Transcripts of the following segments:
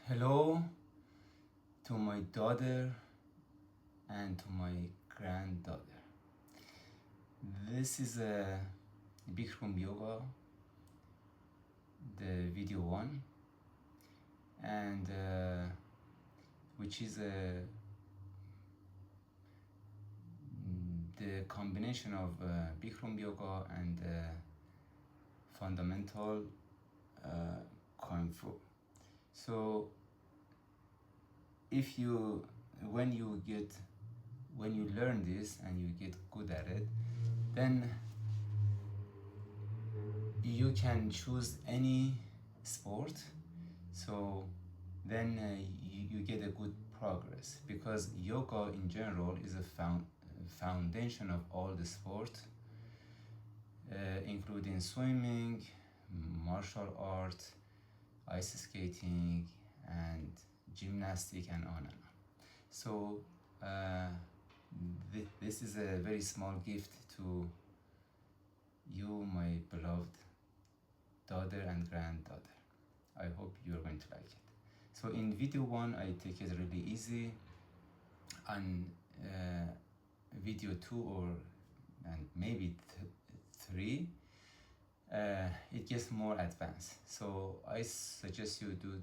Hello to my daughter and to my granddaughter. This is a Bikram Yoga, the video one, and which is the combination of Bikram Yoga and fundamental Kung Fu. So if you when you learn this and you get good at it, then you can choose any sport. So then you get a good progress, because yoga in general is a foundation of all the sport, including swimming, martial art, ice skating, and gymnastic, and on and on. So this is a very small gift to you, my beloved daughter and granddaughter. I hope you're going to like it. So in video one, I take it really easy. On video two and maybe three, it gets more advanced. So I suggest you do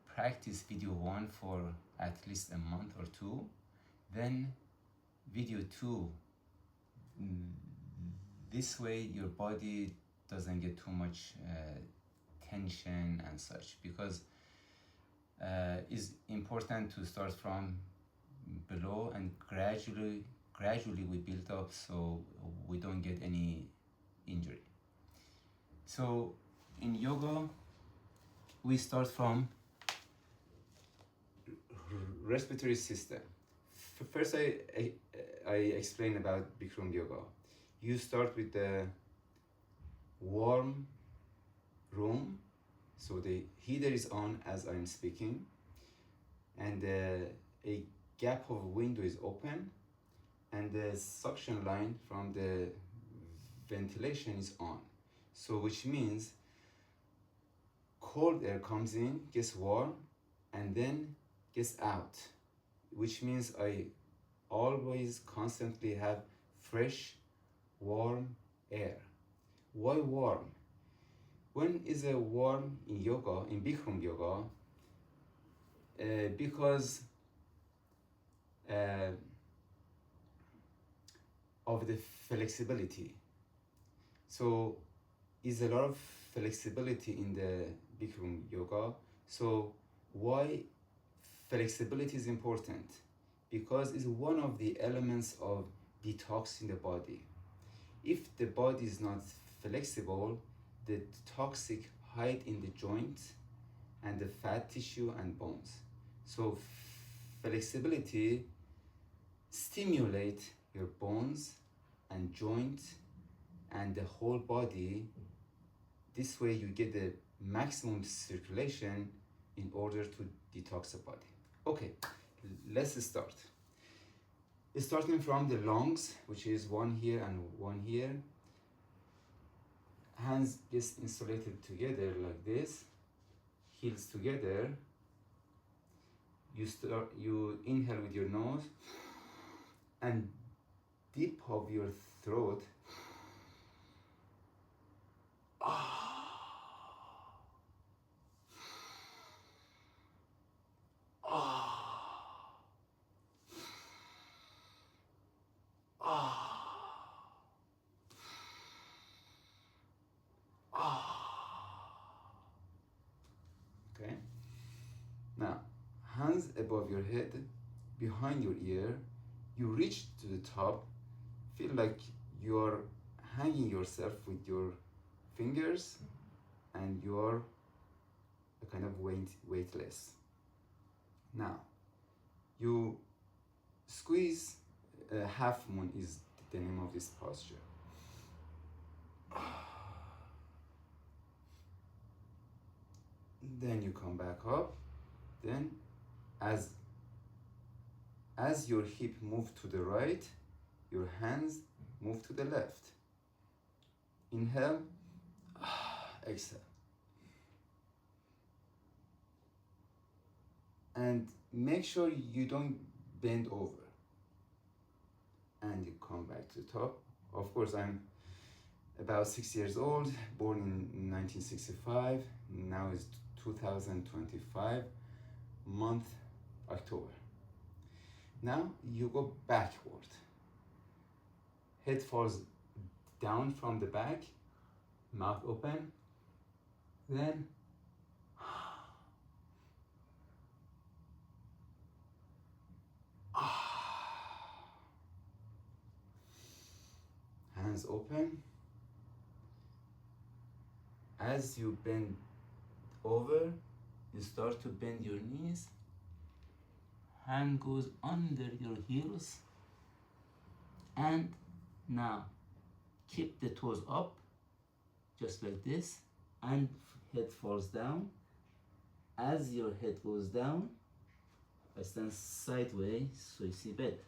practice video one for at least a month or two. Then video two, this way your body doesn't get too much tension and such, because it's important to start from below and gradually we build up, so we don't get any injury. So in yoga, we start from respiratory system. First, I explain about Bikram yoga. You start with the warm room, so the heater is on as I'm speaking, and a gap of window is open, and the suction line from the ventilation is on. So which means cold air comes in, gets warm, and then gets out, which means I always constantly have fresh, warm air. Why warm? When is a warm in yoga, in Bikram yoga? Because of the flexibility. So is a lot of flexibility in the Bikram yoga. So why flexibility is important? Because it's one of the elements of detoxing the body. If the body is not flexible, the toxic hide in the joints and the fat tissue and bones. So flexibility stimulates your bones and joints and the whole body. This way you get the maximum circulation in order to detox the body. Okay, let's start. Starting from the lungs, which is one here and one here. Hands gets insulated together like this, heels together. You inhale with your nose and deep of your throat. Okay. Now, hands above your head, behind your ear. You reach to the top. Feel like you're hanging yourself with your fingers, and you're a kind of weightless. Now, you squeeze. Half moon is the name of this posture. Then you come back up. Then as your hip move to the right, your hands move to the left. Inhale, exhale. And make sure you don't bend over. And you come back to the top. Of course, I'm about 6 years old, born in 1965. Now it's 2025, month October. Now you go backward. Head falls down from the back, mouth open, then hands open. As you bend over, you start to bend your knees. Hand goes under your heels. And now keep the toes up, just like this, and head falls down. As your head goes down, I stand sideways so you see better.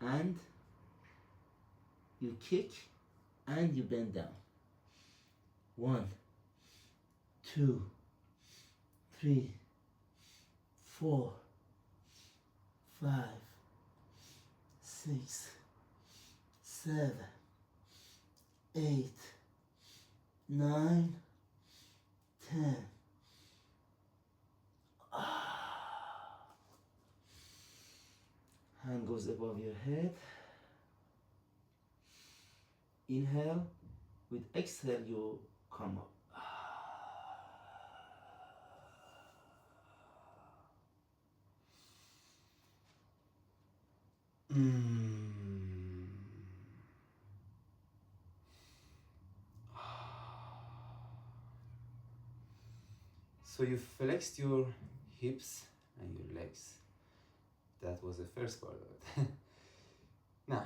And you kick and you bend down. 1, 2, 3, 4, 5, 6, 7, 8, 9, 10. Hand goes above your head. Inhale. With exhale, you come up. So you flexed your hips and your legs. That was the first part of it. Now,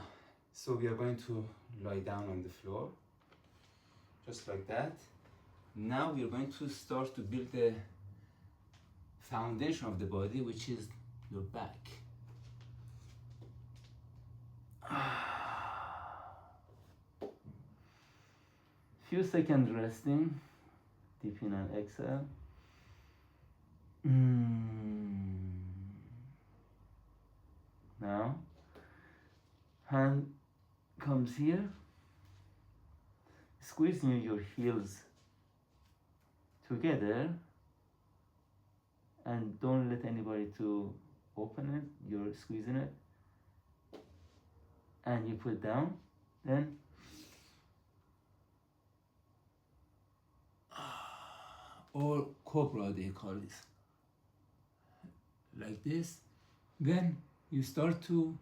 so we are going to lie down on the floor, just like that. Now we are going to start to build the foundation of the body, which is your back. Few seconds resting, deep in and exhale. Now, hand comes here, squeezing your heels together, and don't let anybody to open it. You're squeezing it, and you put it down. Then or cobra they call it, like this. Then you start to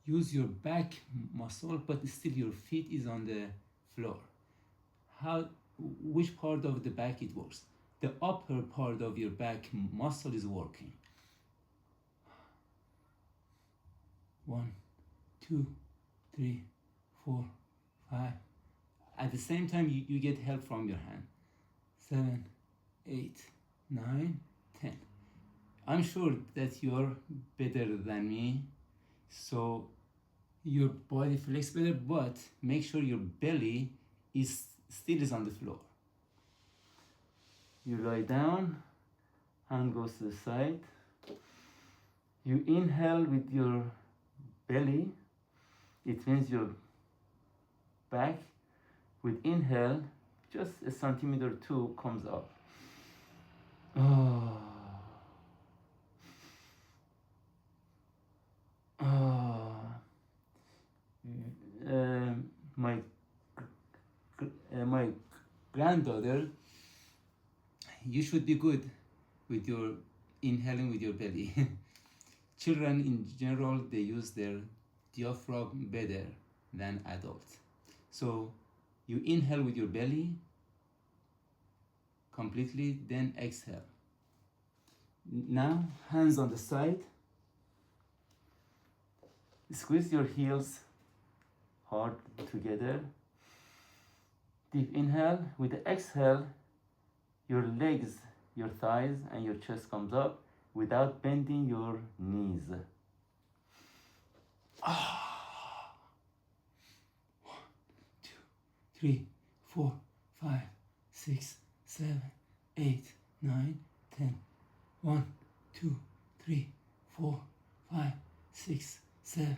use your back muscle, but still your feet is on the floor. Which part of the back it works? The upper part of your back muscle is working. 1, 2, 3, 4, 5. At the same time, you get help from your hand. 7, 8, 9, 10. I'm sure that you're better than me, so your body flexes better, but make sure your belly still is on the floor. You lie down, hand goes to the side. You inhale with your belly, it means your back. With inhale, just a centimeter or 2 comes up. My granddaughter, you should be good with your inhaling with your belly. Children in general, they use their diaphragm better than adults. So you inhale with your belly completely, then exhale. Now, hands on the side. Squeeze your heels hard together. Deep inhale. With the exhale, your legs, your thighs, and your chest comes up without bending your knees. 1, 2, 3, 4, 5, 6, 7, 8, 9, 10. 1, 2, 3, 4, 5, 6, 7,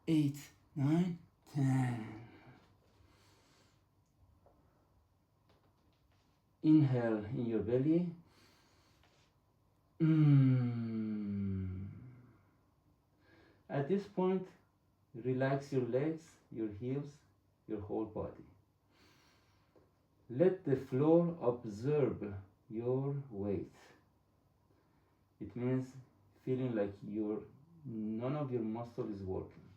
8, 9, 10. Inhale in your belly. At this point, relax your legs, your heels, your whole body. Let the floor absorb your weight. It means feeling like none of your muscle is working.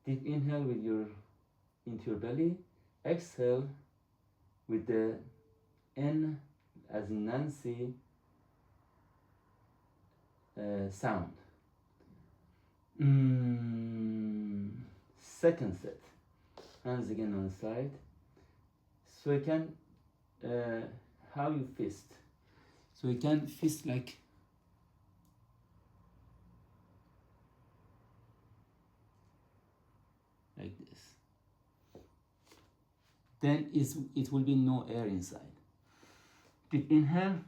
Deep inhale into your belly. Exhale with the N as in Nancy sound. Second set. Hands again on the side. So you can, how you fist. So you can fist like this. Then it will be no air inside. Deep inhale.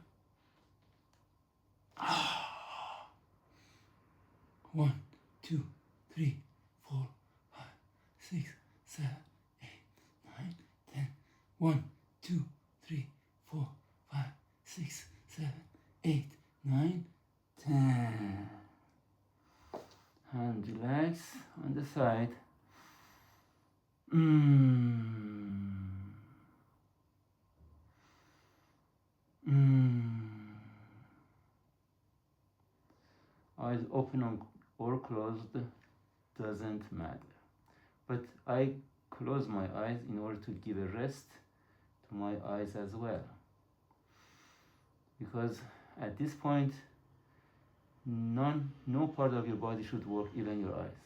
1, 2, 3, 4, 5, 6, 7, 8, 9, 10. 1, 2, 3, 4, 5, 6, 7, 8, 9, 10. And relax on the side. Eyes open or closed doesn't matter. But I close my eyes in order to give a rest to my eyes as well. Because at this point, no part of your body should work, even your eyes.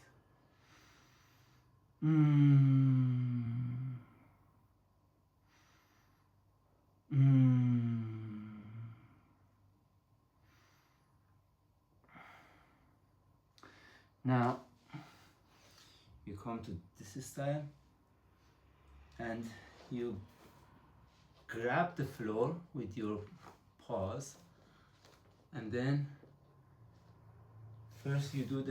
Now you come to this style and you grab the floor with your paws, and then first you do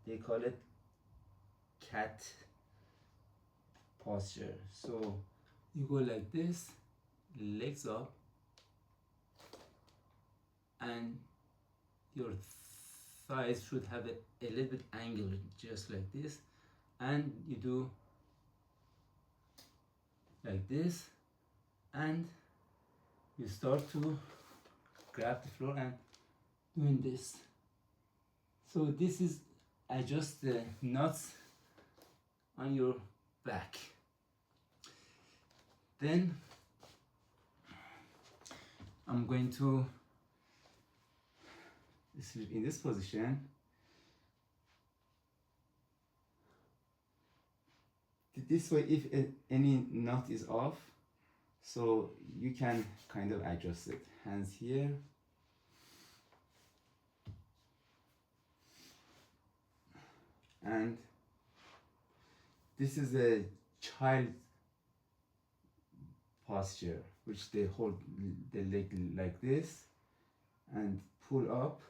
they call it cat posture. So you go like this, legs up, and your thighs should have a little bit angle, just like this, and you do like this, and you start to grab the floor and doing this. So this is adjust the nuts on your back. Then I'm going to sleep in this position. This way, if any nut is off, so you can kind of adjust it. Hands here. And this is a child posture, which they hold the leg like this and pull up.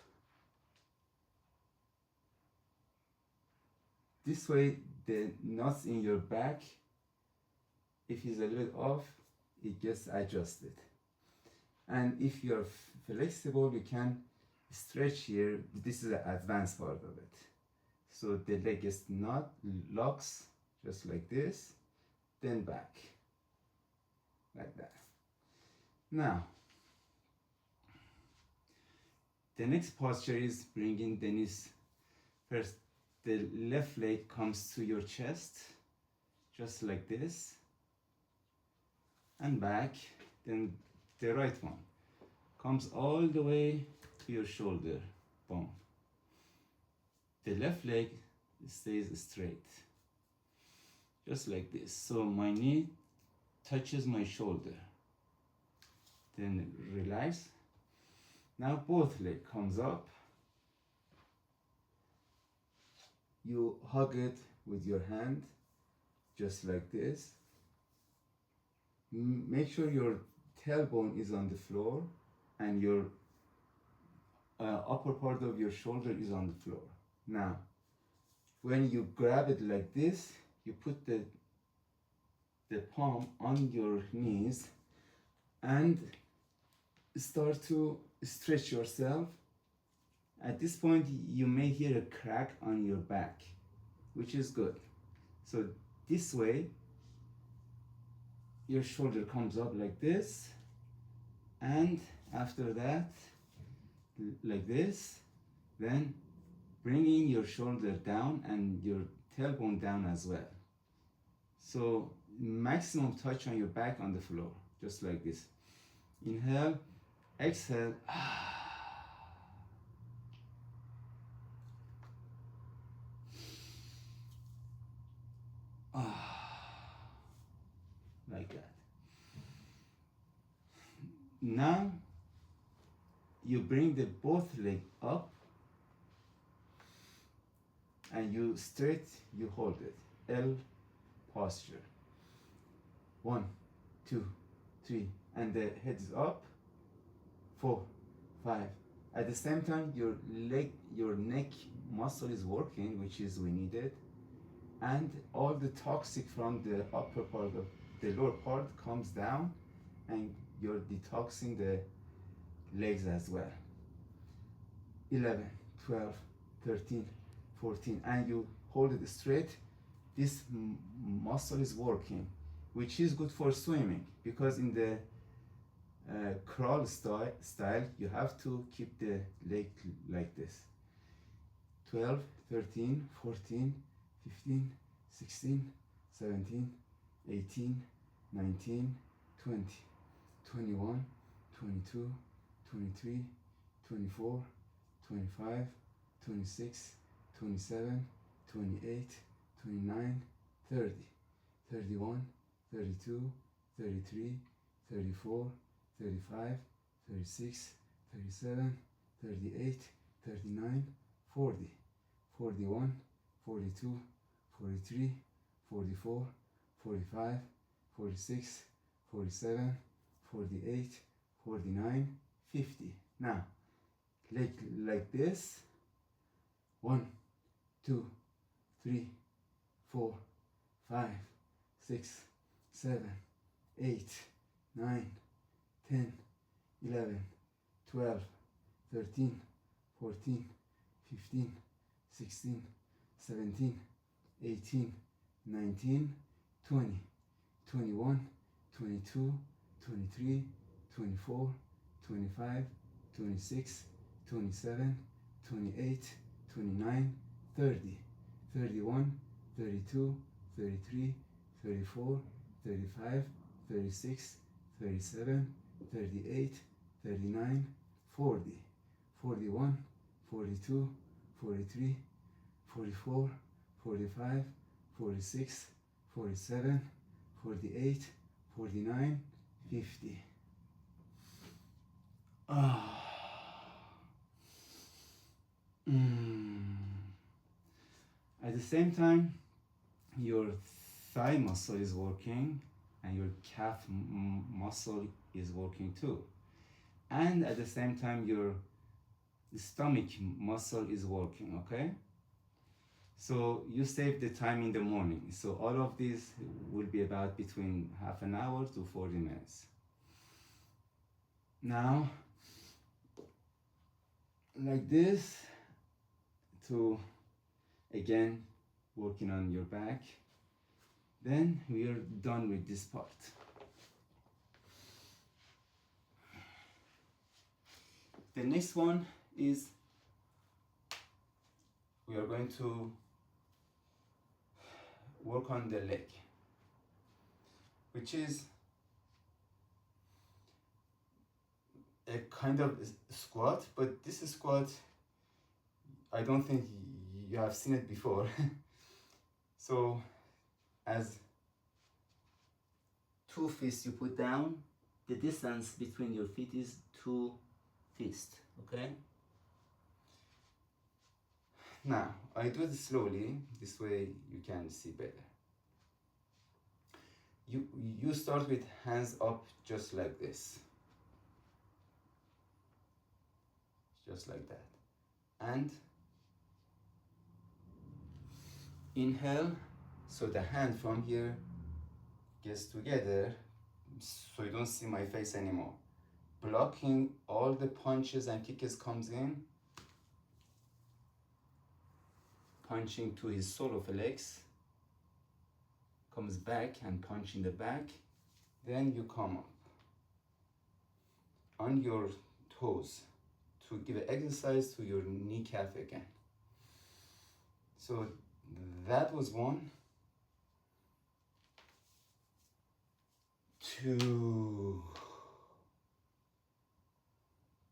This way, the nuts in your back, if it's a little bit off, it gets adjusted. And if you're flexible, you can stretch here. This is the advanced part of it. So the leg is not locks, just like this, then back, like that. Now, the next posture is bringing the knees first. The left leg comes to your chest, just like this, and back. Then the right one comes all the way to your shoulder bone. The left leg stays straight, just like this. So my knee touches my shoulder. Then relax. Now both leg comes up you hug it with your hand, just like this. Make sure your tailbone is on the floor and your upper part of your shoulder is on the floor. Now, when you grab it like this, you put the palm on your knees and start to stretch yourself. At this point, you may hear a crack on your back, which is good. So this way, your shoulder comes up like this, and after that, like this, then bringing your shoulder down and your tailbone down as well. So maximum touch on your back on the floor, just like this. Inhale, exhale. Like that. Now you bring the both leg up and you straight, you hold it. L posture. 1, 2, 3, and the head is up. 4, 5. At the same time, your neck muscle is working, which is we need it, and all the toxic from the upper part of the lower part comes down, and you're detoxing the legs as well. 11, 12, 13, 14, and you hold it straight. This muscle is working, which is good for swimming, because in the crawl style you have to keep the leg like this. 12, 13, 14, 15, 16, 17, 18, 19, 20, 21, 22, 23, 24, 25, 26, 27, 28, 29, 30, 31, 32, 33, 34, 35, 36, 37, 38, 39, 40, 41, 42, 43, 44, 45, 46, 47, 48, 49, 50. Now, like this. 1, 2, 3, 4, 5, 6, 7, 8, 9, 10, 11, 12, 13, 14, 15, 16, 17, 18, 19, 20, 21, 22, 23, 24, 25, 26, 27, 28, 29, 30, 31, 32, 33, 34, 35, 36, 37, 38, 39, 40, 41, 42, 43, 44, 45, 46, 47, 48, 49, 50. At the same time, your thigh muscle is working and your calf muscle is working too. And at the same time, your stomach muscle is working, okay? So you save the time in the morning. So all of these will be about between half an hour to 40 minutes. Now, like this, to again working on your back. Then we are done with this part. The next one is we are going to work on the leg, which is a kind of squat, but this squat, I don't think you have seen it before. So as 2 fists you put down, the distance between your feet is 2 fists, okay? Now, I do it slowly, this way you can see better. You start with hands up just like this. Just like that. And inhale, so the hand from here gets together, so you don't see my face anymore. Blocking all the punches and kicks comes in. Punching to his solar flex. Comes back and punch in the back. Then you come up on your toes to give an exercise to your kneecap again. So that was 1, 2,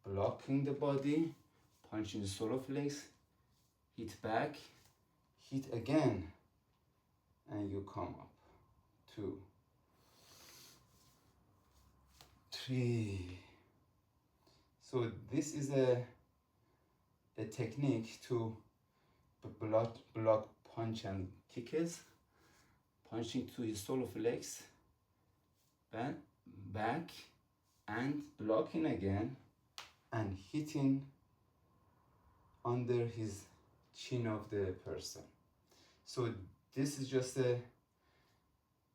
blocking the body, punching the solar flex, hit back, hit again, and you come up. 2, 3. So this is a technique to block punch and kicks, punching to his solar flex, back, and blocking again, and hitting under his chin of the person. So this is just a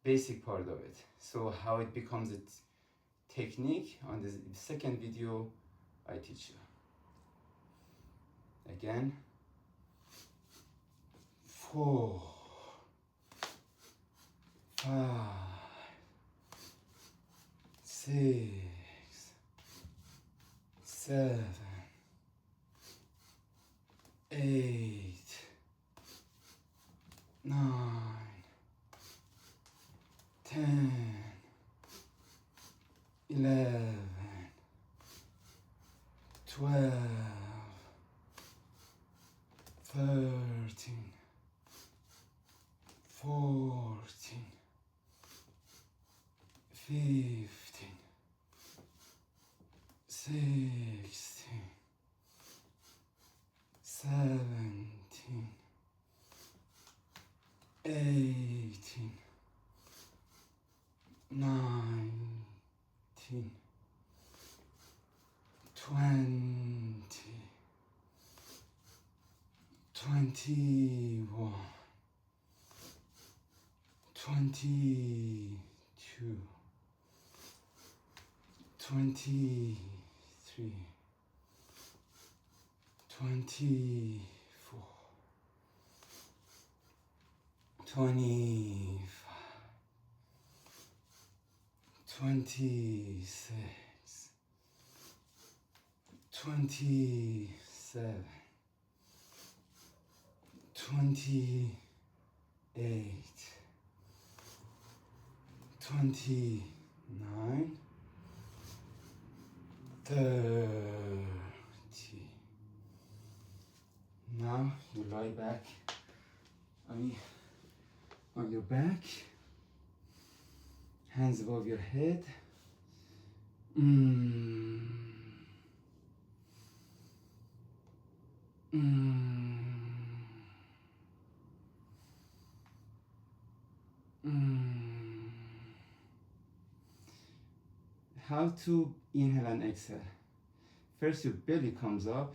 basic part of it. So how it becomes a technique, on the second video I teach you. Again, 4, 5, 6, 7, 8, 9, 10, 11, 12, 13, 14, 15, 16, 17, 18, 19, 20, 21, 22, 23, 24, 25, 26, 27, 28, 29, 30. Now you lie back on your back, hands above your head. How to inhale and exhale? First your belly comes up.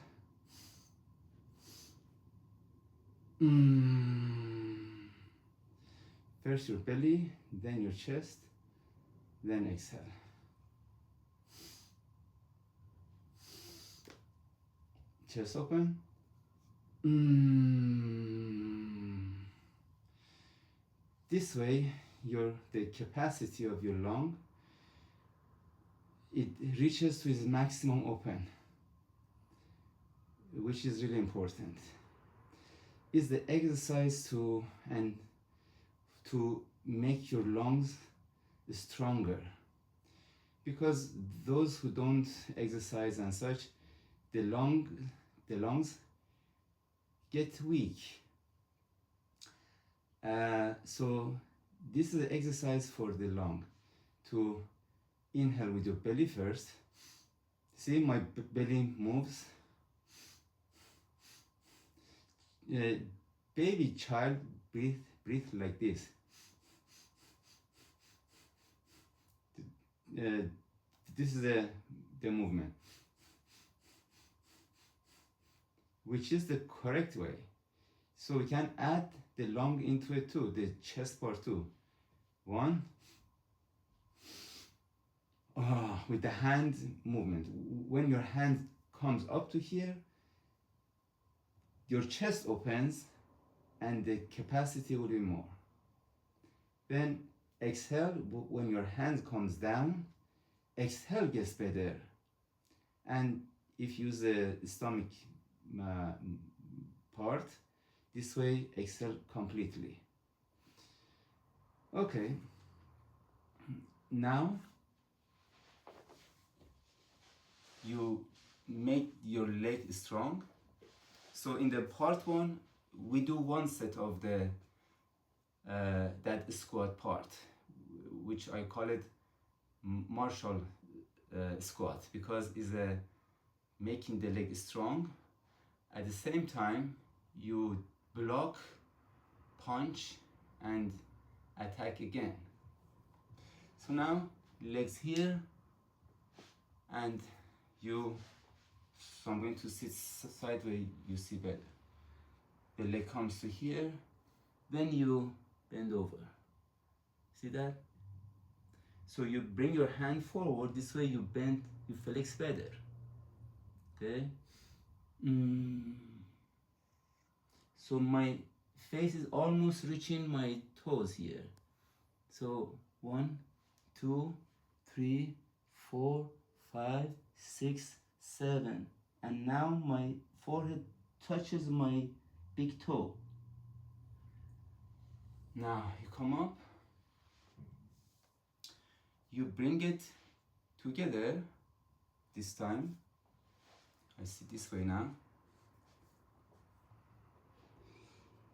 First your belly, then your chest, then exhale. Chest open. This way, the capacity of your lung, it reaches to its maximum open, which is really important. Is the exercise to make your lungs stronger, because those who don't exercise and such, the lungs get weak. So this is an exercise for the lung, to inhale with your belly first. See, my belly moves. Baby child breathe like this. This is the movement, which is the correct way. So we can add the lung into it too, the chest part too. One, with the hand movement. When your hand comes up to here, your chest opens and the capacity will be more. Then exhale, when your hand comes down, exhale gets better. And if you use the stomach part, this way exhale completely. Okay, now you make your leg strong. So in the part one, we do one set of the that squat part, which I call it martial squat, because it's making the leg strong. At the same time, you block, punch, and attack again. So now legs here, and so I'm going to sit sideways, you see better. The leg comes to here, then you bend over. See that? So you bring your hand forward, this way you bend, you flex better. Okay? So my face is almost reaching my toes here. So 1, 2, 3, 4, 5, 6, 7. And now my forehead touches my big toe. Now you come up, you bring it together this time. I sit this way now.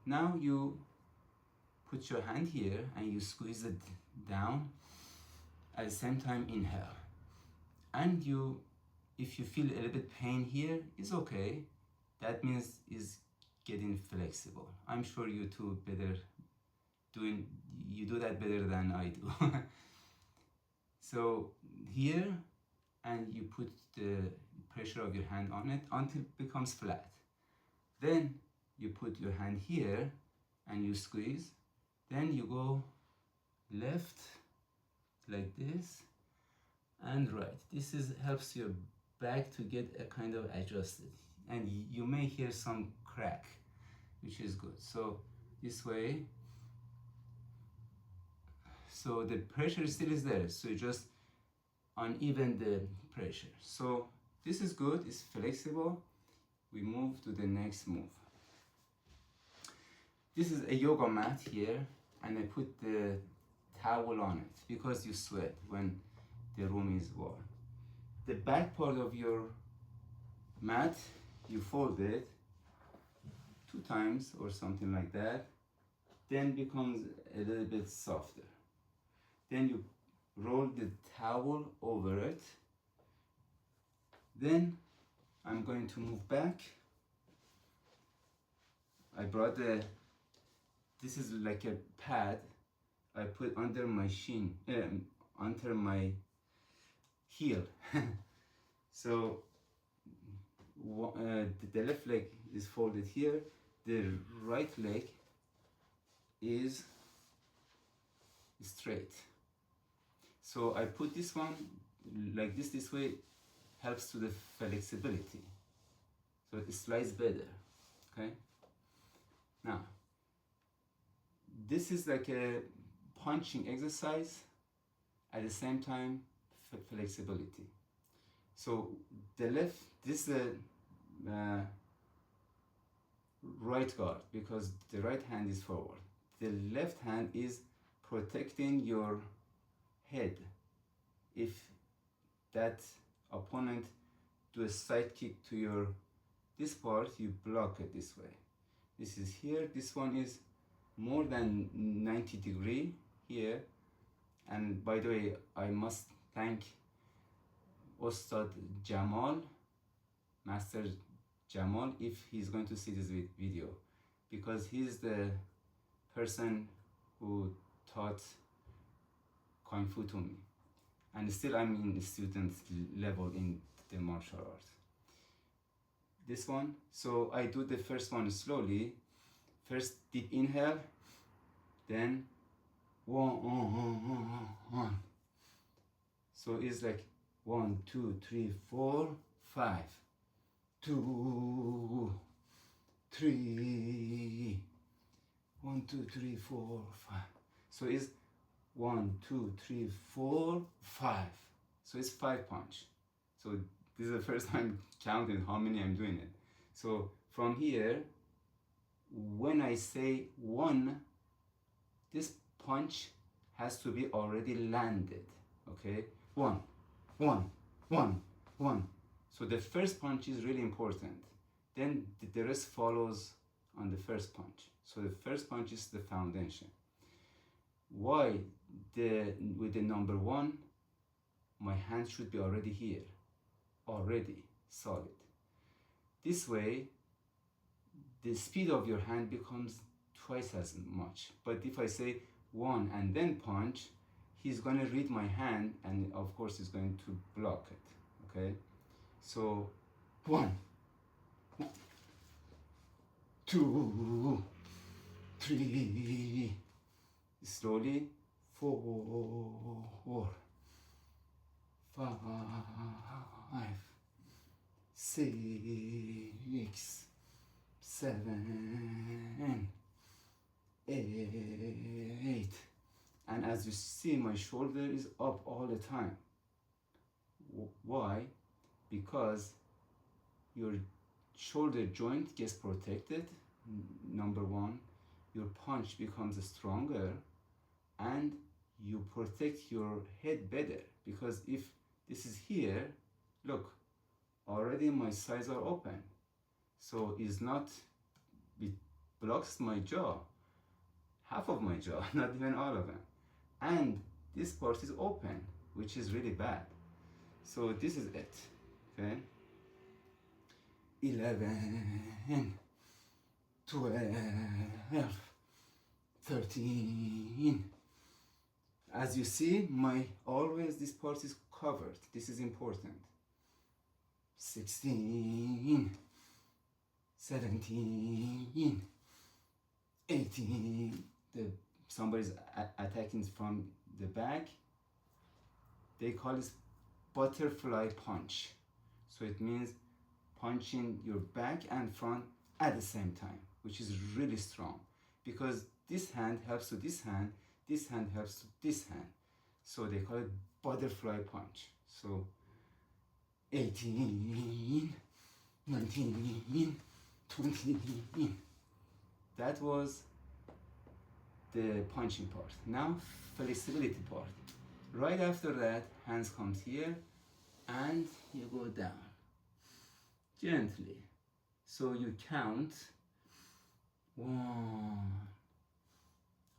Now you put your hand here and you squeeze it down. At the same time, inhale. And if you feel a little bit pain here, it's okay. That means it's getting flexible. I'm sure you two you do that better than I do. So here, and you put the pressure of your hand on it until it becomes flat. Then you put your hand here and you squeeze. Then you go left like this and right. This helps your back to get a kind of adjusted, and you may hear some crack, which is good. So this way, so the pressure still is there, so you just uneven the pressure. So this is good, it's flexible. We move to the next move. This is a yoga mat here, and I put the towel on it because you sweat when the room is warm. The back part of your mat, you fold it 2 times or something like that, then becomes a little bit softer. Then you roll the towel over it. Then I'm going to move back. I brought this is like a pad I put under my shin, under my heel. So the left leg is folded here, the right leg is straight. So I put this one like this way, helps to the flexibility. So it slides better, okay? Now, this is like a punching exercise, at the same time, flexibility. So the left, this is the right guard, because the right hand is forward. The left hand is protecting your head. If that opponent do a side kick to this part, you block it this way. This is here, this one is more than 90 degree here. And by the way, I must thank Ustad Jamal, Master Jamal, if he's going to see this video. because he's the person who taught Kung Fu to me. And still I'm in the student level in the martial arts. This one, so I do the first one slowly. First deep inhale, then one. So it's like 1, 2, 3, 4, 5. 2, 3. 1, 2, 3, 4, 5. So it's 1, 2, 3, 4, 5. So it's 5 punch. So this is the first time counting how many I'm doing it. So from here, when I say 1, this punch has to be already landed. Okay, 1, 1, 1, 1. So the first punch is really important. Then the rest follows on the first punch. So the first punch is the foundation. Why? With the number 1, my hand should be already here, already solid. This way, the speed of your hand becomes twice as much. But if I say 1 and then punch, he's going to read my hand, and of course he's going to block it. Okay, so 1, 2, 3, slowly, 4, 5, 6, 7, 8. And as you see, my shoulder is up all the time. Why? Because your shoulder joint gets protected, number 1. Your punch becomes stronger, and you protect your head better. Because if this is here, look, already my sides are open. So it's not, it blocks my jaw, half of my jaw, not even all of them. And this part is open, which is really bad. So this is it, okay? 11, 12, 13. As you see, always this part is covered. This is important. 16, 17, 18. Somebody's attacking from the back. They call it butterfly punch. So it means punching your back and front at the same time, which is really strong, because this hand helps to this hand helps to this hand. So they call it butterfly punch. So 18, 19, 20. That was the punching part. Now flexibility part. Right after that, hands comes here and you go down gently. So you count 1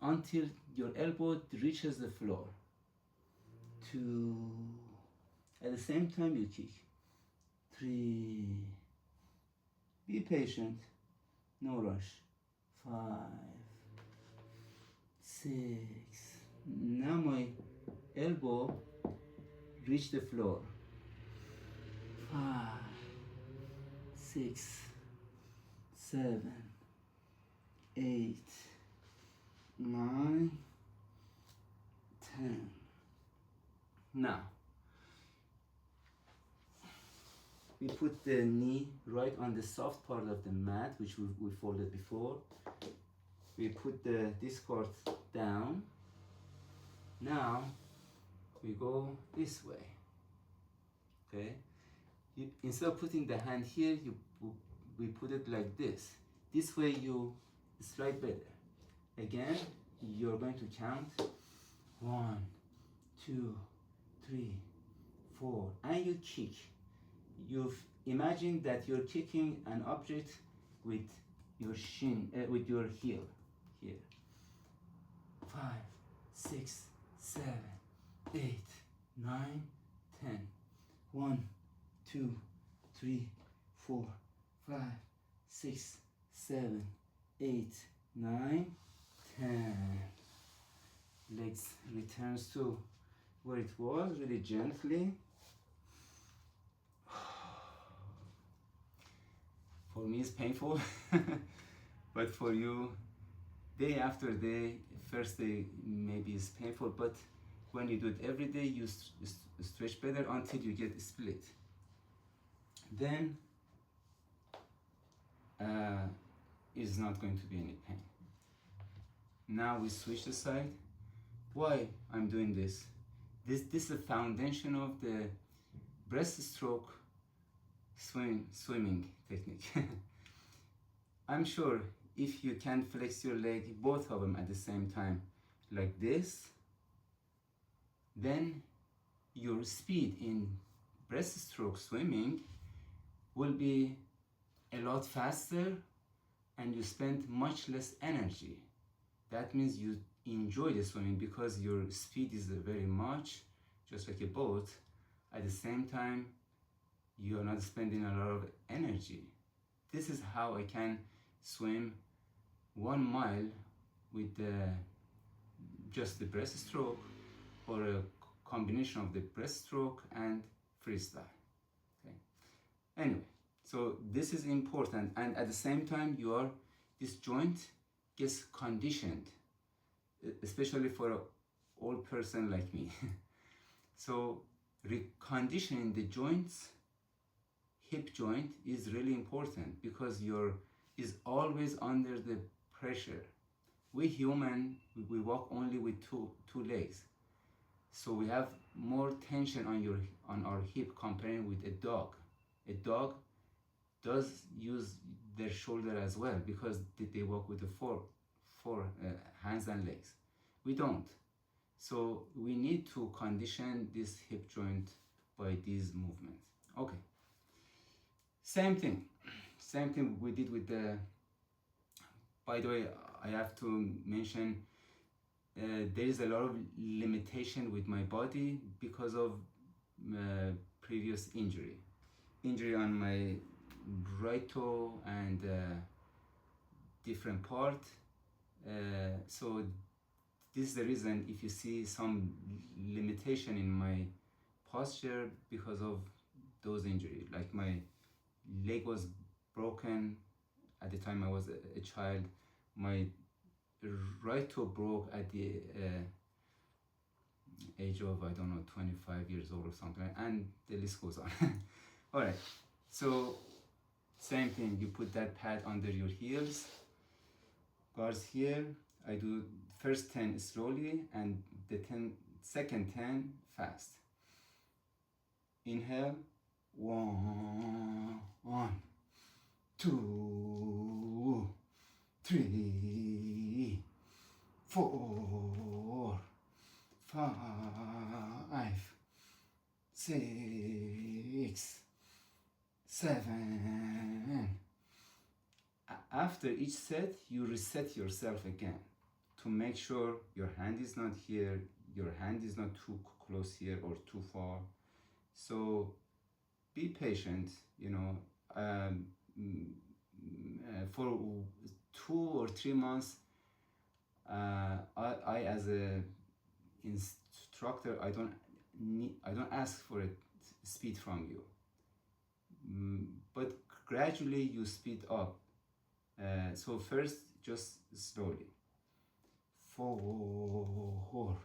until your elbow reaches the floor. 2. At the same time you kick. 3. Be patient, no rush. 5, 6. Now my elbow reach the floor. 5, 6, 7, 8, 9, 10. Now we put the knee right on the soft part of the mat, which we folded before. We put this part down. Now we go this way. Okay. Instead of putting the hand here, we put it like this. This way you slide better. Again, you're going to count 1, 2, 3, 4, and you kick. You've imagined that you're kicking an object with your shin, with your heel here. 5, 6, 7, 8, 9, 10. 1, 2, 3, 4, 5, 6, 7, 8, 9, 10. Legs returns to where it was, really gently. For me it's painful, but for you, day after day, first day maybe it's painful, but when you do it every day, you stretch better until you get split. Then is not going to be any pain. Now we switch the side. Why I'm doing this? This is the foundation of the breaststroke swimming technique. I'm sure if you can flex your leg, both of them at the same time, like this, then your speed in breaststroke swimming will be a lot faster and you spend much less energy. That means you enjoy the swimming because your speed is very much, just like a boat. At the same time, you are not spending a lot of energy. This is how I can swim 1 mile with just the breaststroke, or a combination of the breaststroke and freestyle. Okay. Anyway, so this is important, and at the same time, this joint gets conditioned, especially for an old person like me. So reconditioning the joints, hip joint, is really important because is always under the pressure. We human, we walk only with two legs, so we have more tension on our hip comparing with a dog. A dog does use their shoulder as well because they walk with the four hands and legs. We don't. So we need to condition this hip joint by these movements. Okay. Same thing we did with the, by the way, I have to mention there is a lot of limitation with my body because of previous injury on my right toe and different part. So this is the reason if you see some limitation in my posture because of those injuries. Like my leg was broken at the time I was a child. My right toe broke at the age of, I don't know, 25 years old or something, and the list goes on. All right, so same thing, you put that pad under your heels, guards here. I do first 10 slowly and the second 10 fast. Inhale, 1, 2, 3, 4, 5, 6, 7. After each set, you reset yourself again to make sure your hand is not here, your hand is not too close here or too far. So be patient, for 2 or 3 months, I as a instructor, I don't ask for a speed from you, but gradually you speed up. So first, just slowly. 4,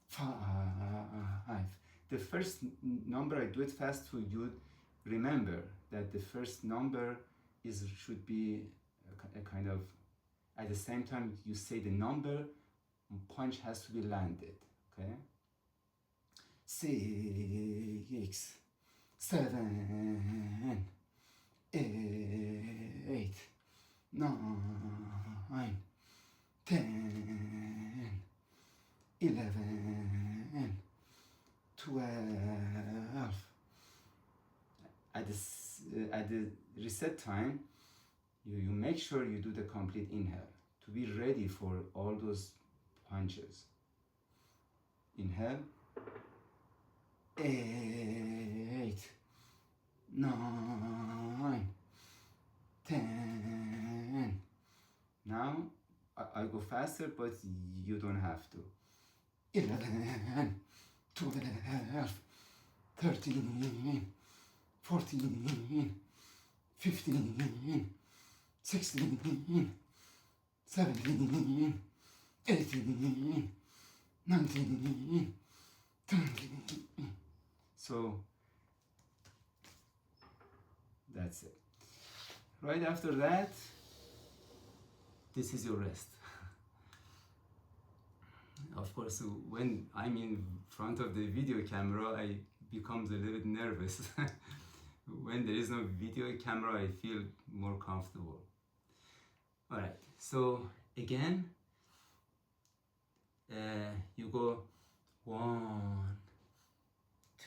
5. The first number, I do it fast so you remember that the first number should be a kind of, at the same time you say the number, punch has to be landed. Okay. 6, 7, 8, 9, 10, 11, 12. At the reset time, you make sure you do the complete inhale to be ready for all those punches. Inhale. 8, 9, 10, might go faster, but you don't have to. 11, 12, 13, 14, 15, 16, 17, 18, 19, 20. So that's it. Right after that, this is your rest. Of course, when I'm in front of the video camera, I become a little bit nervous. When there is no video camera, I feel more comfortable. All right, so again, you go 1,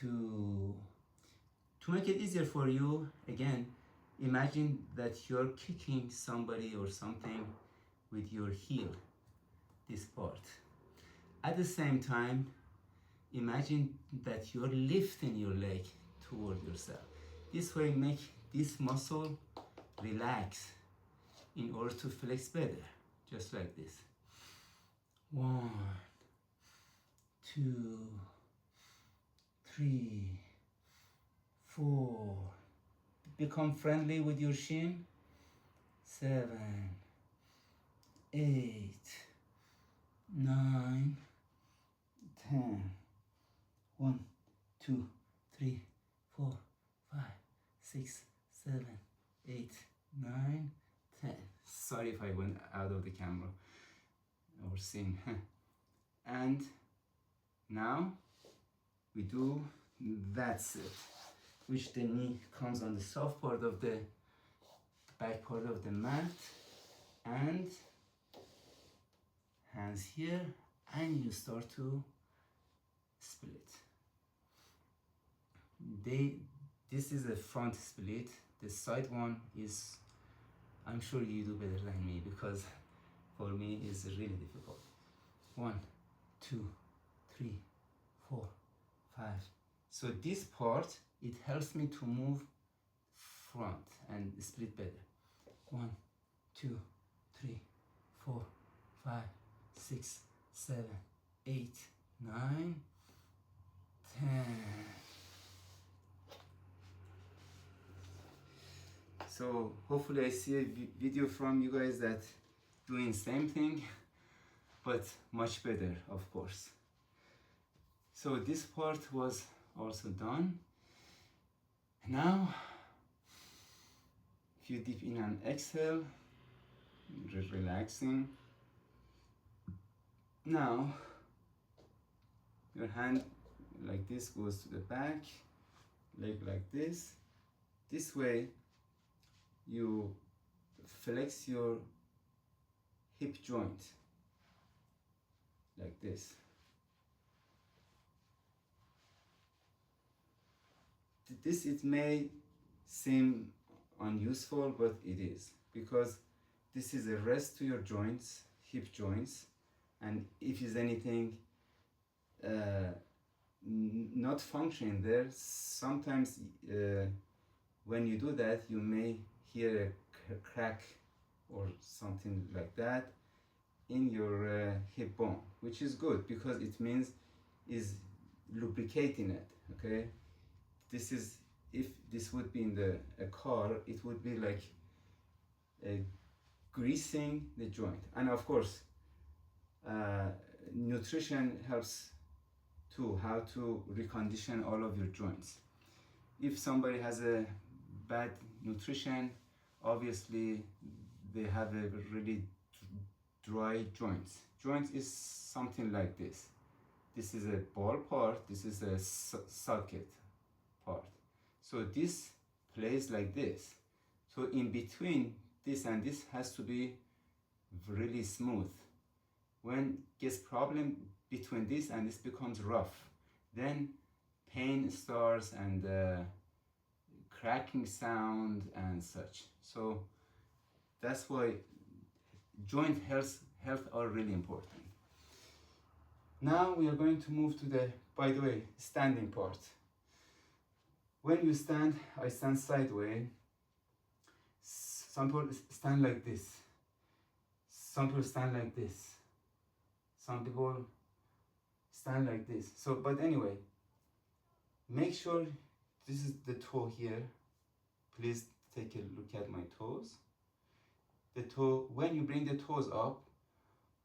2. To make it easier for you, again, imagine that you're kicking somebody or something with your heel, this part. At the same time, imagine that you're lifting your leg toward yourself. This way, make this muscle relax in order to flex better, just like this. 1, 2, 3, 4. Become friendly with your shin. 7, 8, 9, 10. 1, 2, 3, 4, 5, 6, 7, 8, 9, 10. Sorry if I went out of the camera or scene. And now we do that sit, which the knee comes on the soft part of the back part of the mat, and hands here, and you start to split. This is a front split. The side one is, I'm sure you do better than me, because for me it's really difficult. 1, 2, 3, 4, 5. So this part, it helps me to move front and split better. 1, 2, 3, 4, 5, 6, 7, 8, 9, 10. So hopefully I see a video from you guys that doing same thing, but much better, of course. So this part was also done. Now, if you deep in and exhale, relaxing. Now, your hand like this goes to the back, leg like this. This way, you flex your hip joint like this. This, it may seem unuseful, but it is, because this is a rest to your joints, hip joints, and if is anything not functioning there, sometimes when you do that, you may hear a crack or something like that in your hip bone, which is good because it means is lubricating it. Okay, this is, if this would be in a car, it would be like greasing the joint. And of course, nutrition helps too, how to recondition all of your joints. If somebody has a bad nutrition, obviously they have a really dry joints. Joint is something like this. This is a ball part, this is a socket part. So this plays like this. So in between this and this has to be really smooth. When gets problem between this and this becomes rough, then pain starts and cracking sound and such. So that's why joint health are really important. Now we are going to move to the, by the way, standing part. When you stand, I stand sideways. Some people stand like this. some people stand like this. Some people stand like this. So, but anyway, make sure this is the toe here. Please take a look at my toes. The toe, when you bring the toes up,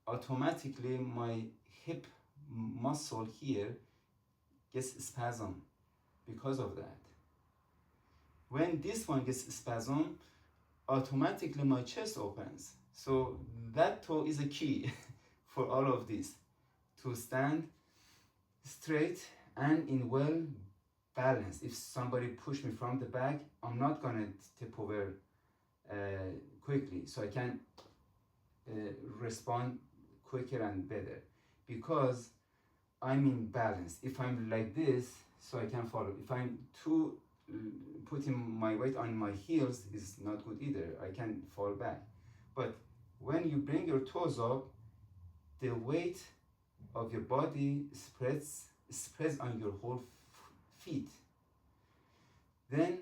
automatically my hip muscle here gets spasm because of that. When this one gets spasm, automatically my chest opens. So that toe is a key for all of this, to stand straight and in well balance. If somebody push me from the back, I'm not gonna tip over quickly, so I can respond quicker and better because I'm in balance. If I'm like this, so I can follow. If I'm too putting my weight on my heels, is not good either. I can fall back. But when you bring your toes up, the weight of your body spreads on your whole feet. Then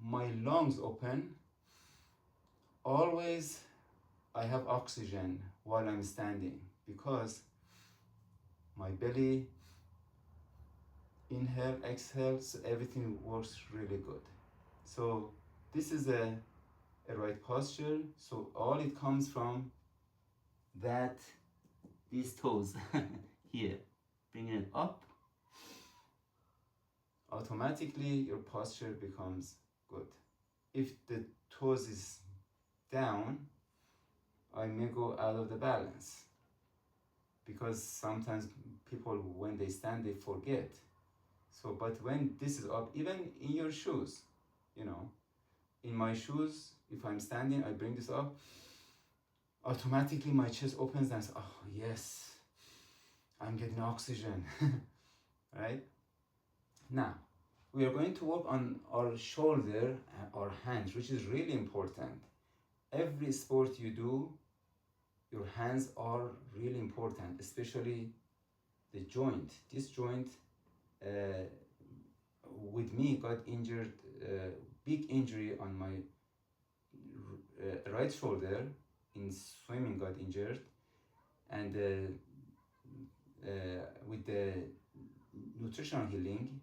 my lungs open. Always I have oxygen while I'm standing because my belly inhale, exhale, so everything works really good. So this is a right posture. So all it comes from that, these toes here, bring it up. Automatically your posture becomes good. If the toes is down, I may go out of the balance because sometimes people, when they stand, they forget. So, but when this is up, even in your shoes, you know, in my shoes, if I'm standing, I bring this up, automatically my chest opens and says, oh yes, I'm getting oxygen, right? Now, we are going to work on our shoulder and our hands, which is really important. Every sport you do, your hands are really important, especially the joint. This joint, with me, got injured, big injury on my right shoulder. In swimming got injured, and with the nutritional healing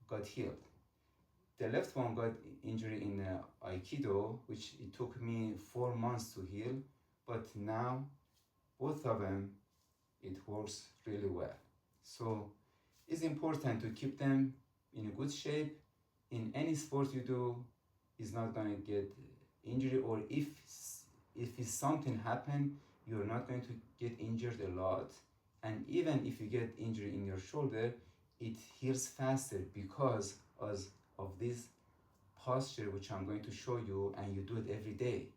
got healed. The left one got injury in Aikido, which it took me 4 months to heal, but now both of them, it works really well. So it's important to keep them in a good shape. In any sport you do, is not gonna get injury, or if something happen, you're not going to get injured a lot. And even if you get injury in your shoulder, it heals faster because of this posture, which I'm going to show you, and you do it every day.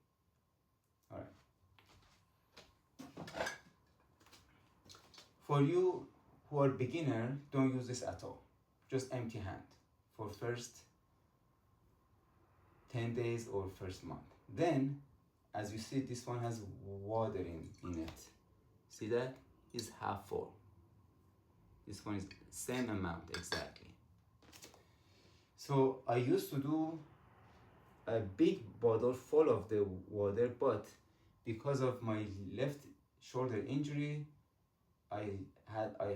All right. For you who are beginner, don't use this at all. Just empty hand for first 10 days or first month. Then, as you see, this one has water in it. See that? It's half full. This one is same amount exactly. So I used to do a big bottle full of the water, but because of my left shoulder injury, I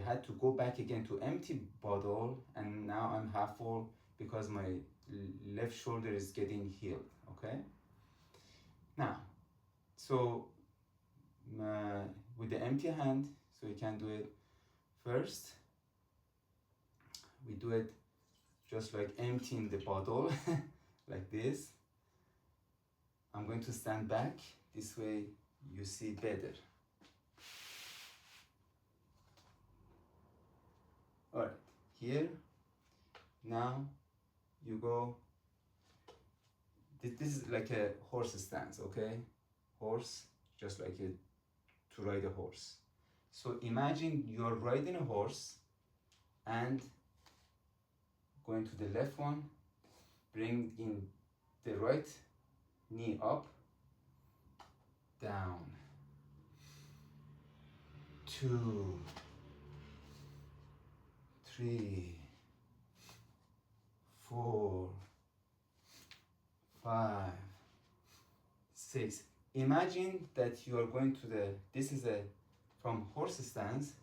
had to go back again to empty bottle, and now I'm half full because my left shoulder is getting healed. Okay. Now, so with the empty hand, so you can do it first. We do it just like emptying the bottle, like this. I'm going to stand back, this way you see better. All right, here, now you go, this is like a horse stance, okay? Horse, just like to ride a horse. So imagine you're riding a horse and going to the left one, bring in the right knee up, down, 2, 3, 4, 5, 6. imagine that you are going to this is from horse stance,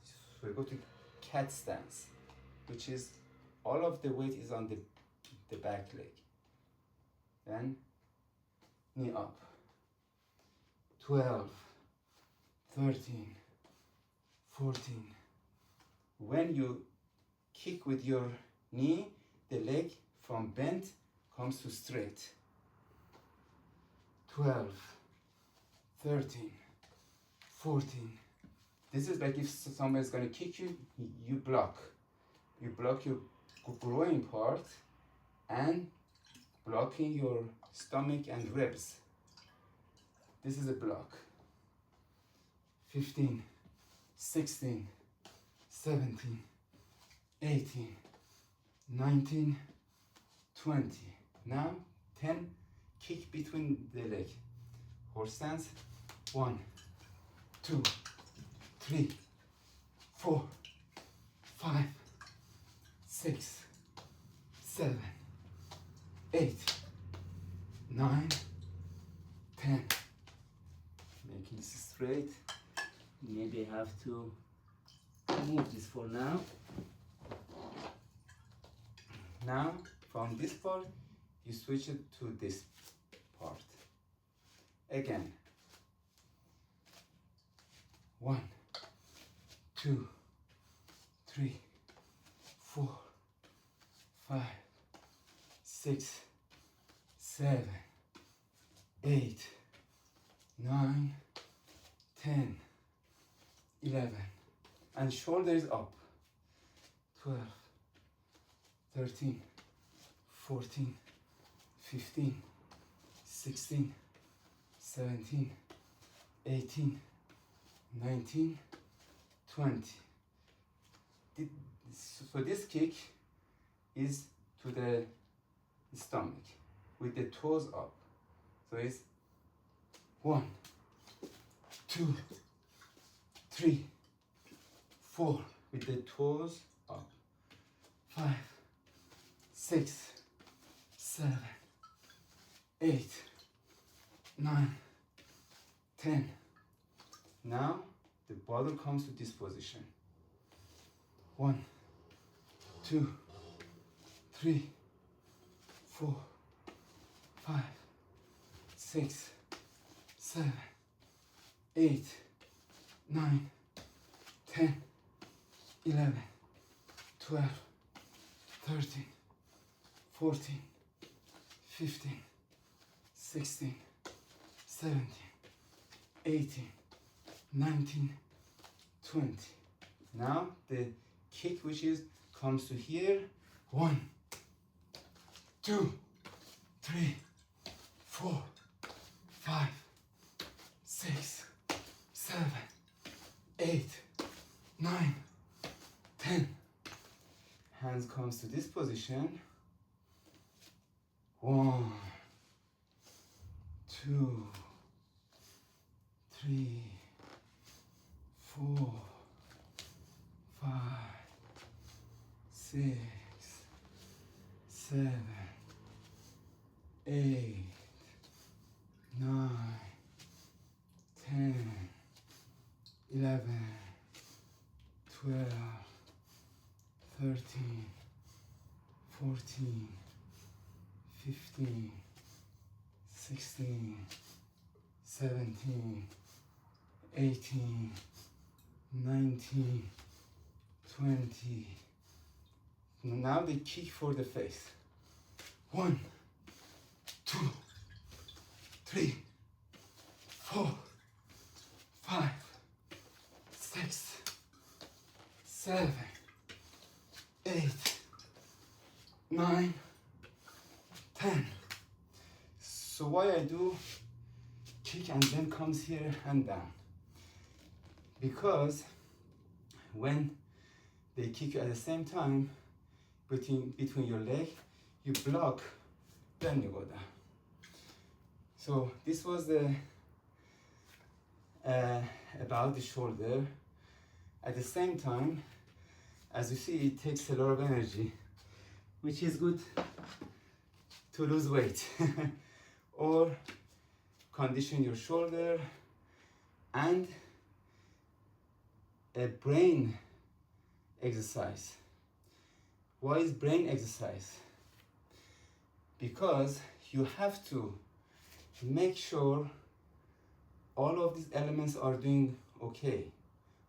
so we go to cat stance, which is all of the weight is on the back leg. Then knee up. 12, 13, 14. When you kick with your knee, the leg from bent comes to straight. 12, 13, 14. This is like if someone is going to kick you, you block. You block your groin part and blocking your stomach and ribs. This is a block. 15, 16, 17, 18, 19, 20. Now 10, kick between the leg. Horse stance. 1, 2, 3, 4, 5, 6, 7, 8, 9, 10. Making this straight. Maybe I have to move this for now. Now, from this part, you switch it to this part. Again. 1, 2, 3, 4, 5, 6, 7, 8, 9, 10, 11. And shoulders up. 12, 13, 14, 15, 16, 17, 18, 19, 20. So this kick is to the stomach with the toes up. So it's 1, 2, 3, 4 with the toes up. 5, 6, 7, 8, 9, 10. Now the bottle comes to this position. 1, 2, 3, 4, 5, 6, 7, 8, 9, 10, 11, 12, 13, 14, 15, 16, 17, 18, 19, 20. Now the kick which is comes to here. 1, 2, 3, 4, 5, 6, 7, 8, 9, 10. Hands comes to this position. 1, 2, 3, 4, 5, 6, 7, 8, 9, 10, 11, 12, 13, 14, 15, 16, 17, 18, 19, 20. Now the kick for the face. 1, 2, 3, 4, 5, 6, 7, 8, 9, 10. So why I do kick and then comes here and down? Because when they kick you at the same time between your leg, you block, then you go down. So this was the about the shoulder. At the same time, as you see, it takes a lot of energy, which is good to lose weight or condition your shoulder, and a brain exercise. Why is brain exercise? Because you have to make sure all of these elements are doing okay,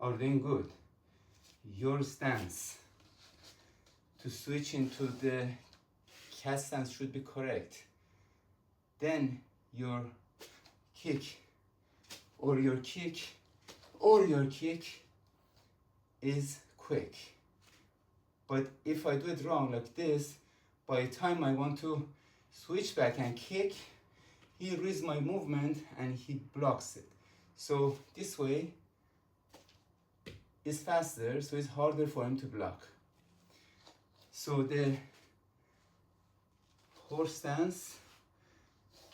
are doing good. Your stance to switch into the cat stance should be correct. Then your kick or your kick is quick. But if I do it wrong like this, by the time I want to switch back and kick, he reads my movement and he blocks it. So this way is faster, so it's harder for him to block. So the horse stance,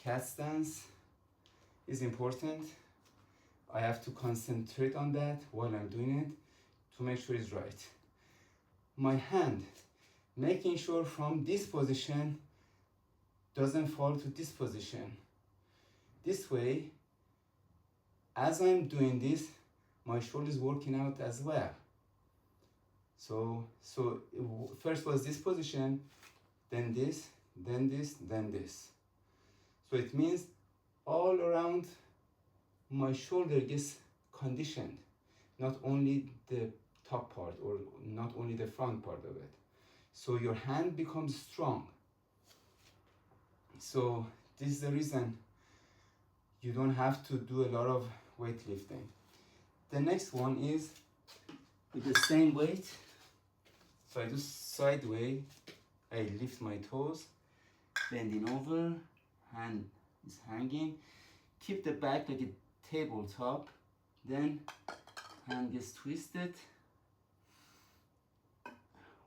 cat stance is important. I have to concentrate on that while I'm doing it to make sure it's right. My hand, making sure from this position doesn't fall to this position. This way, as I'm doing this, my shoulder is working out as well. So first was this position, then this, then this, then this. So it means all around my shoulder gets conditioned, not only the top part or not only the front part of it. So your hand becomes strong. So this is the reason you don't have to do a lot of weightlifting. The next one is with the same weight. So I do sideways, I lift my toes, bending over, hand is hanging. Keep the back like a tabletop, then hand gets twisted.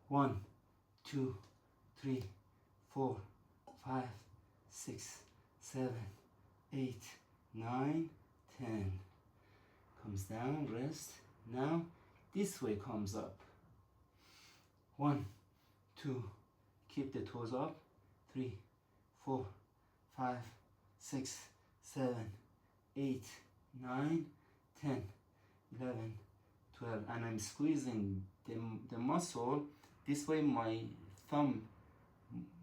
1, 2, 3, 4, 5, 6, 7, 8, 9, 10. Comes down, rest. Now this way comes up. 1, 2, keep the toes up. 3, 4, 5, 6, 7, 8, 9, 10, 11, 12. And I'm squeezing the muscle. This way my thumb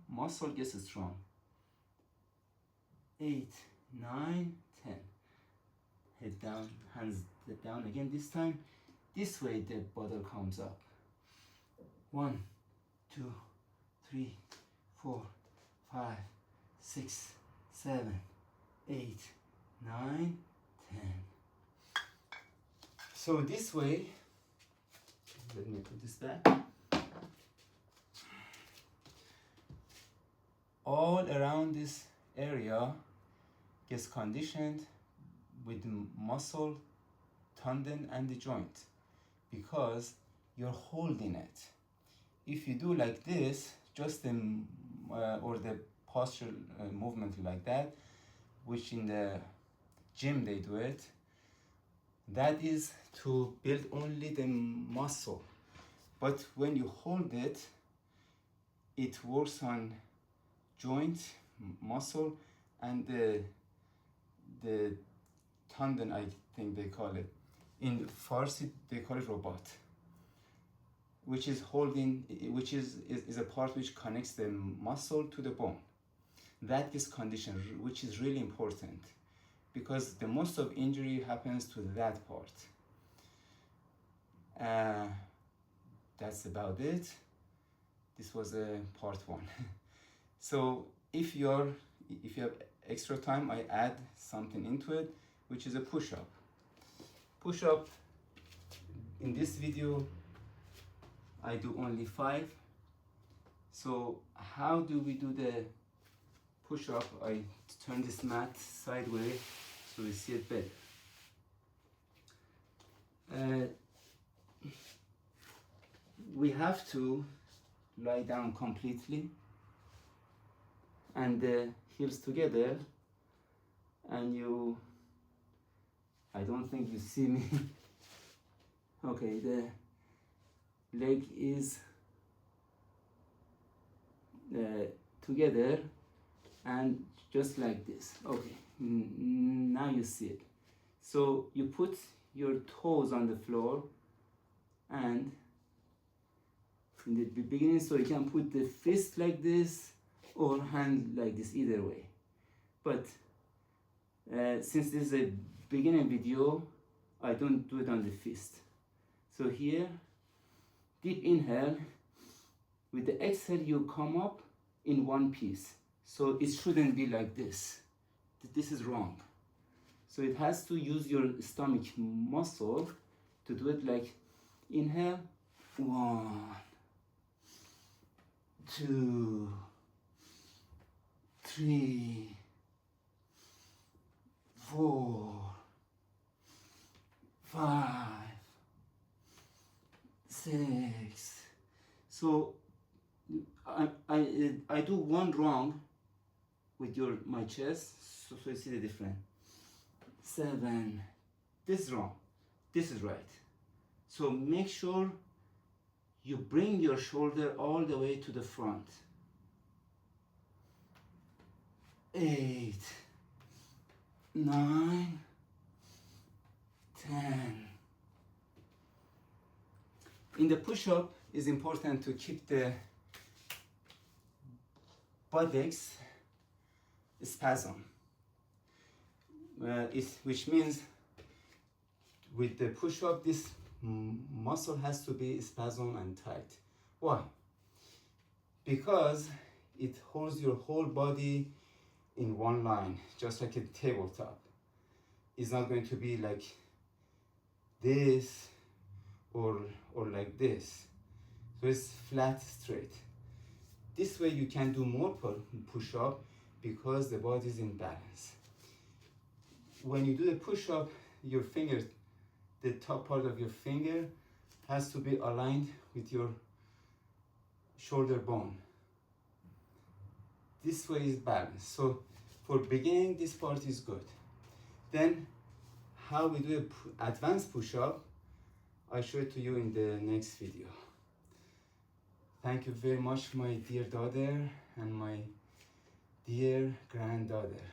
muscle gets strong. 8, 9, 10. Head down, hands down again. This time, this way the bottle comes up. 1, 2, 3, 4, 5, 6, 7, 8, 9, 10. So this way, let me put this back. All around this area gets conditioned with the muscle, tendon, and the joint because you're holding it. If you do like this, just the or the posture movement like that, which in the gym they do it, that is to build only the muscle. But when you hold it, it works on joint, muscle, and the tendon, I think they call it. In Farsi, they call it robot, which is holding, which is a part which connects the muscle to the bone. That is condition, which is really important because the most of injury happens to that part. That's about it. This was part 1. So if you have extra time, I add something into it, which is a push-up. Push-up, in this video, I do only 5. So how do we do the push-up? I turn this mat sideways so we see it better. We have to lie down completely and the heels together, and I don't think you see me. Okay, the leg is together, and just like this. Okay, now you see it. So you put your toes on the floor and in the beginning, so you can put the fist like this or hand like this, either way. But since this is a beginning video, I don't do it on the fist. So here, deep inhale, with the exhale you come up in one piece. So it shouldn't be like this. This is wrong. So it has to use your stomach muscle to do it like inhale, 1, 2, 3, 4, 5, 6. So I do one wrong with my chest, so you see the difference. 7. This is wrong. This is right. So make sure you bring your shoulder all the way to the front. 8, 9, 10. In the push-up, it's important to keep the buttocks spasm, which means with the push-up, this muscle has to be spasm and tight. Why? Because it holds your whole body in one line, just like a tabletop. It's not going to be like this or like this. So it's flat, straight. This way you can do more push-up because the body is in balance. When you do the push-up, your fingers, the top part of your finger has to be aligned with your shoulder bone. This way is balanced. So for beginning, this part is good. Then how we do an advanced push-up, I show it to you in the next video. Thank you very much, my dear daughter and my dear granddaughter.